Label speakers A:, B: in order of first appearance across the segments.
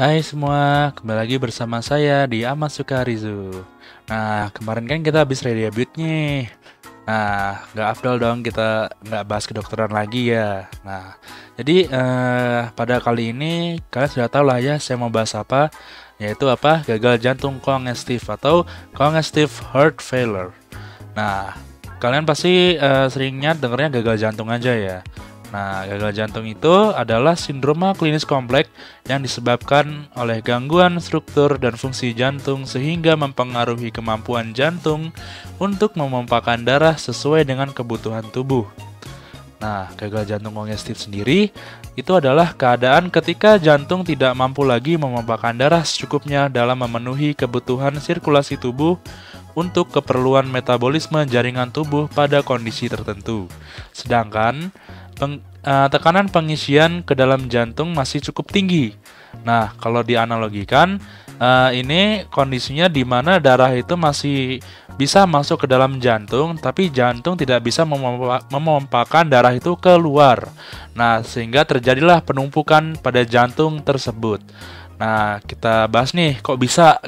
A: Hai semua, kembali lagi bersama saya di Ahmad Sukarizu. Nah, kemarin kan kita habis ready debut nih. Nah, nggak afdol dong kita nggak bahas kedokteran lagi ya. Nah, jadi pada kali ini kalian sudah tahu lah ya saya mau bahas apa, yaitu apa? Gagal jantung congestive atau congestive heart failure. Nah, kalian pasti seringnya dengarnya gagal jantung aja ya. Nah, gagal jantung itu adalah sindroma klinis kompleks yang disebabkan oleh gangguan struktur dan fungsi jantung sehingga mempengaruhi kemampuan jantung untuk memompahkan darah sesuai dengan kebutuhan tubuh. Nah, gagal jantung kongestif sendiri itu adalah keadaan ketika jantung tidak mampu lagi memompahkan darah secukupnya dalam memenuhi kebutuhan sirkulasi tubuh untuk keperluan metabolisme jaringan tubuh pada kondisi tertentu. Sedangkan tekanan pengisian ke dalam jantung masih cukup tinggi. Nah, kalau dianalogikan, ini kondisinya di mana darah itu masih bisa masuk ke dalam jantung, tapi jantung tidak bisa memompahkan darah itu keluar. Nah, sehingga terjadilah penumpukan pada jantung tersebut. Nah, kita bahas nih, kok bisa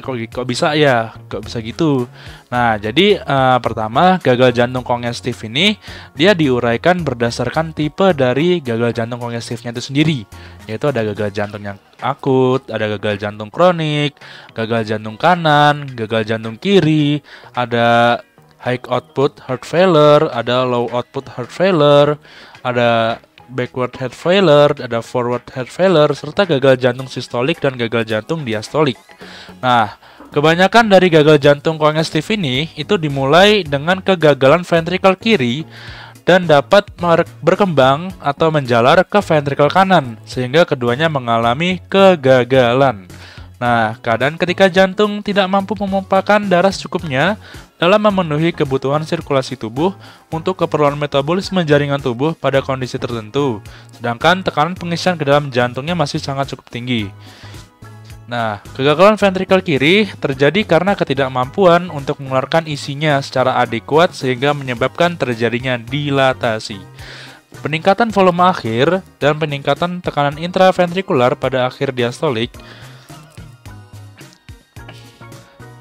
A: ya, kok bisa gitu. Nah, jadi pertama gagal jantung kongestif ini dia diuraikan berdasarkan tipe dari gagal jantung kongestifnya itu sendiri, yaitu ada gagal jantung yang akut, ada gagal jantung kronik, gagal jantung kanan, gagal jantung kiri, ada high output heart failure, ada low output heart failure, ada backward heart failure, ada forward heart failure, serta gagal jantung sistolik dan gagal jantung diastolik. Nah, kebanyakan dari gagal jantung kongestif ini itu dimulai dengan kegagalan ventrikel kiri dan dapat berkembang atau menjalar ke ventrikel kanan, sehingga keduanya mengalami kegagalan. Nah, keadaan ketika jantung tidak mampu memompahkan darah secukupnya dalam memenuhi kebutuhan sirkulasi tubuh untuk keperluan metabolisme jaringan tubuh pada kondisi tertentu, sedangkan tekanan pengisian ke dalam jantungnya masih sangat cukup tinggi. Nah, kegagalan ventrikel kiri terjadi karena ketidakmampuan untuk mengeluarkan isinya secara adekuat sehingga menyebabkan terjadinya dilatasi. Peningkatan volume akhir dan peningkatan tekanan intraventrikular pada akhir diastolik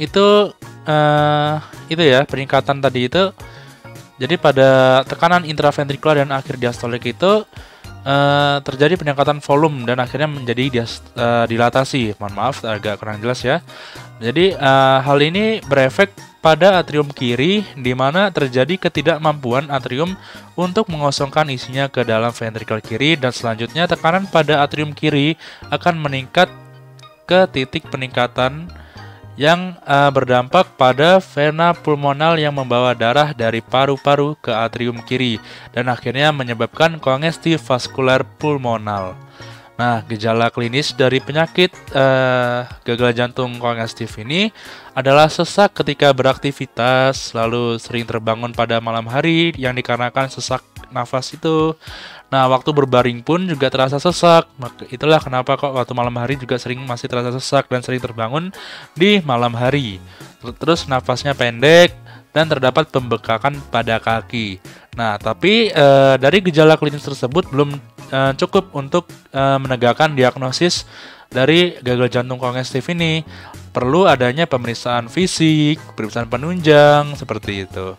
A: itu ya peningkatan tadi itu. Jadi pada tekanan intraventrikular dan akhir diastolik itu terjadi peningkatan volume dan akhirnya menjadi dilatasi. Mohon maaf agak kurang jelas ya. Jadi hal ini berefek pada atrium kiri di mana terjadi ketidakmampuan atrium untuk mengosongkan isinya ke dalam ventrikel kiri, dan selanjutnya tekanan pada atrium kiri akan meningkat ke titik peningkatan yang berdampak pada vena pulmonal yang membawa darah dari paru-paru ke atrium kiri dan akhirnya menyebabkan kongestif vaskular pulmonal. Nah, gejala klinis dari penyakit gagal jantung kongestif ini adalah sesak ketika beraktivitas, lalu sering terbangun pada malam hari yang dikarenakan sesak nafas itu. Nah, waktu berbaring pun juga terasa sesak. Itulah kenapa kok waktu malam hari juga masih terasa sesak dan sering terbangun di malam hari. Terus nafasnya pendek dan terdapat pembekakan pada kaki. Nah, tapi dari gejala klinis tersebut belum cukup untuk menegakkan diagnosis dari gagal jantung kongestif ini. Perlu adanya pemeriksaan fisik, pemeriksaan penunjang, seperti itu.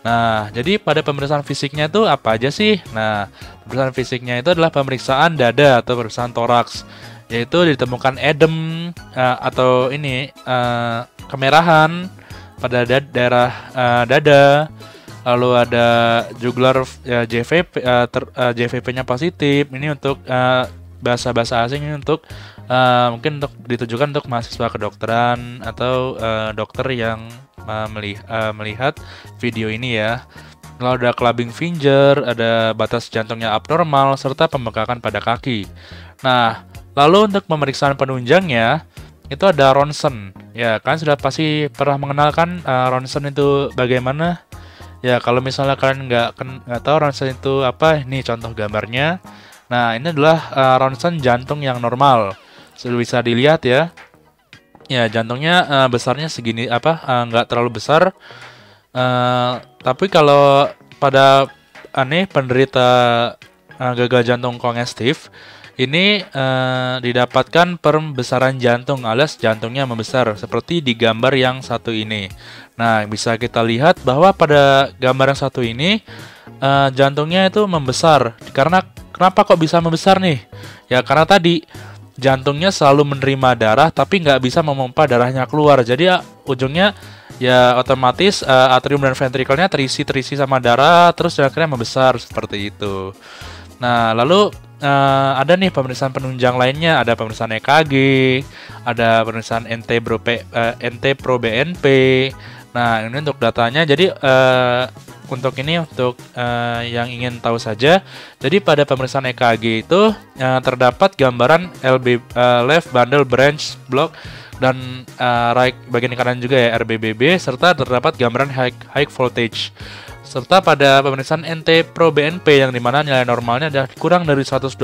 A: Nah, jadi pada pemeriksaan fisiknya itu apa aja sih? Nah, pemeriksaan fisiknya itu adalah pemeriksaan dada atau pemeriksaan toraks, yaitu ditemukan edem atau kemerahan pada daerah dada. Lalu ada jugular JVP, JVP-nya positif. Ini untuk bahasa-bahasa asing, ini untuk mungkin untuk ditujukan untuk mahasiswa kedokteran atau dokter yang melihat video ini ya. Lalu ada clubbing finger, ada batas jantungnya abnormal, serta pembengkakan pada kaki. Nah, lalu untuk pemeriksaan penunjangnya itu ada ronsen. Ya, kalian sudah pasti pernah mengenalkan ronsen itu bagaimana? Ya, kalau misalnya kalian nggak tahu ronsen itu apa, ini contoh gambarnya. Nah, ini adalah ronsen jantung yang normal. Sudah bisa dilihat ya. Ya, jantungnya besarnya segini nggak terlalu besar. Tapi kalau pada penderita gagal jantung kongestif Ini didapatkan pembesaran jantung alias jantungnya membesar seperti di gambar yang satu ini. Nah, bisa kita lihat bahwa pada gambar yang satu ini jantungnya itu membesar. Karena kenapa kok bisa membesar nih? Ya karena tadi jantungnya selalu menerima darah tapi nggak bisa memompa darahnya keluar. Jadi ujungnya ya otomatis atrium dan ventrikelnya terisi sama darah terus akhirnya membesar seperti itu. Nah, lalu ada nih pemeriksaan penunjang lainnya, ada pemeriksaan EKG, ada pemeriksaan NT-proBNP. Nah, ini untuk datanya. Jadi untuk yang ingin tahu saja, jadi pada pemeriksaan EKG itu terdapat gambaran left bundle branch block dan right bagian kanan juga ya RBBB, serta terdapat gambaran high voltage. Serta pada pemeriksaan NT-proBNP yang dimana nilai normalnya adalah kurang dari 125,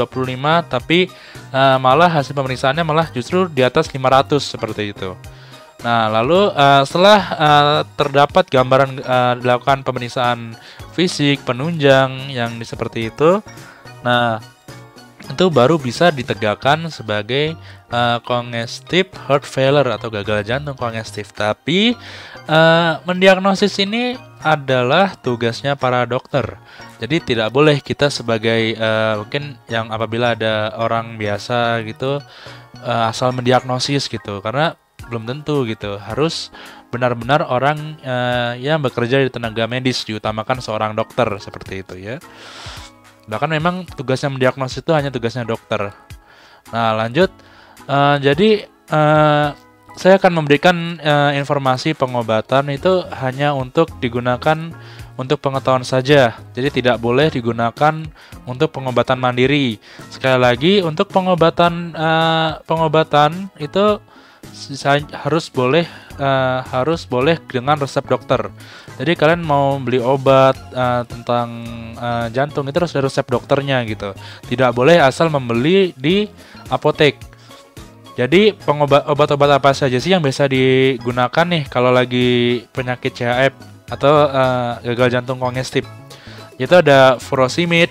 A: tapi malah hasil pemeriksaannya malah justru di atas 500 seperti itu. Nah, lalu setelah terdapat gambaran dilakukan pemeriksaan fisik, penunjang yang seperti itu, nah itu baru bisa ditegakkan sebagai congestive heart failure atau gagal jantung kongestif. Tapi mendiagnosis ini adalah tugasnya para dokter. Jadi tidak boleh kita sebagai mungkin yang apabila ada orang biasa gitu asal mendiagnosis gitu, karena belum tentu gitu. Harus benar-benar orang yang bekerja di tenaga medis, diutamakan seorang dokter seperti itu ya. Bahkan memang tugasnya mendiagnosis itu hanya tugasnya dokter. Nah, lanjut. Jadi saya akan memberikan informasi pengobatan itu hanya untuk digunakan untuk pengetahuan saja. Jadi tidak boleh digunakan untuk pengobatan mandiri. Sekali lagi, untuk pengobatan itu harus boleh dengan resep dokter. Jadi kalian mau beli obat tentang jantung itu harus ada resep dokternya gitu. Tidak boleh asal membeli di apotek. Jadi obat-obat apa saja sih yang biasa digunakan nih kalau lagi penyakit CHF atau gagal jantung kongestif? Itu ada furosemide,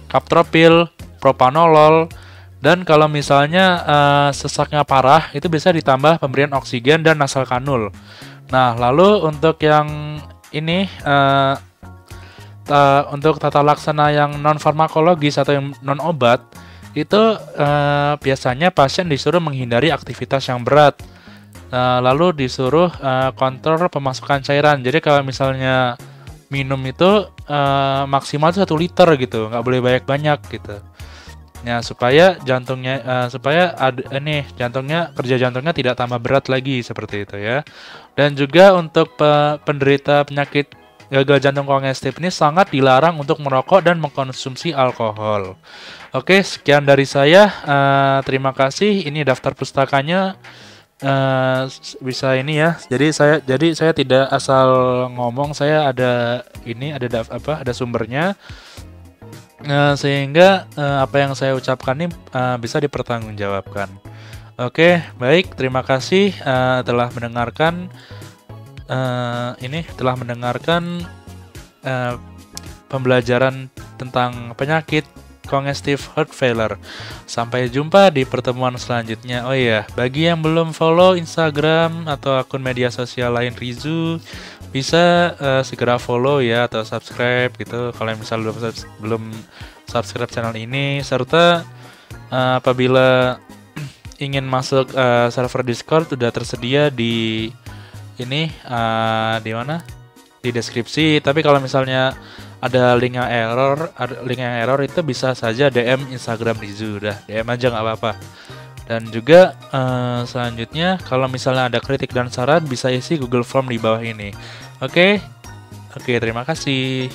A: captopril, propanolol, dan kalau misalnya sesaknya parah itu bisa ditambah pemberian oksigen dan nasal kanul. Nah, lalu untuk yang ini untuk tata laksana yang non farmakologis atau yang non obat itu biasanya pasien disuruh menghindari aktivitas yang berat, lalu disuruh kontrol pemasukan cairan. Jadi kalau misalnya minum itu maksimal 1 liter gitu, nggak boleh banyak-banyak gitu. Ya supaya jantungnya kerja jantungnya tidak tambah berat lagi seperti itu ya. Dan juga untuk penderita penyakit gagal jantung kongestif ini sangat dilarang untuk merokok dan mengkonsumsi alkohol. Oke, sekian dari saya. Terima kasih. Ini daftar pustakanya. Bisa ini ya. Jadi saya tidak asal ngomong. Saya ada ada sumbernya. Sehingga apa yang saya ucapkan ini bisa dipertanggungjawabkan. Oke, baik. Terima kasih telah mendengarkan pembelajaran tentang penyakit congestive heart failure. Sampai jumpa di pertemuan selanjutnya. Oh iya, bagi yang belum follow Instagram atau akun media sosial lain Rizu, bisa segera follow ya atau subscribe gitu kalau misalnya belum subscribe channel ini. Serta apabila ingin masuk server Discord sudah tersedia di ini di mana? Di deskripsi. Tapi kalau misalnya ada link yang error itu bisa saja DM Instagram Rizu, udah DM aja nggak apa-apa. Dan juga selanjutnya kalau misalnya ada kritik dan saran bisa isi Google Form di bawah ini. Oke, terima kasih.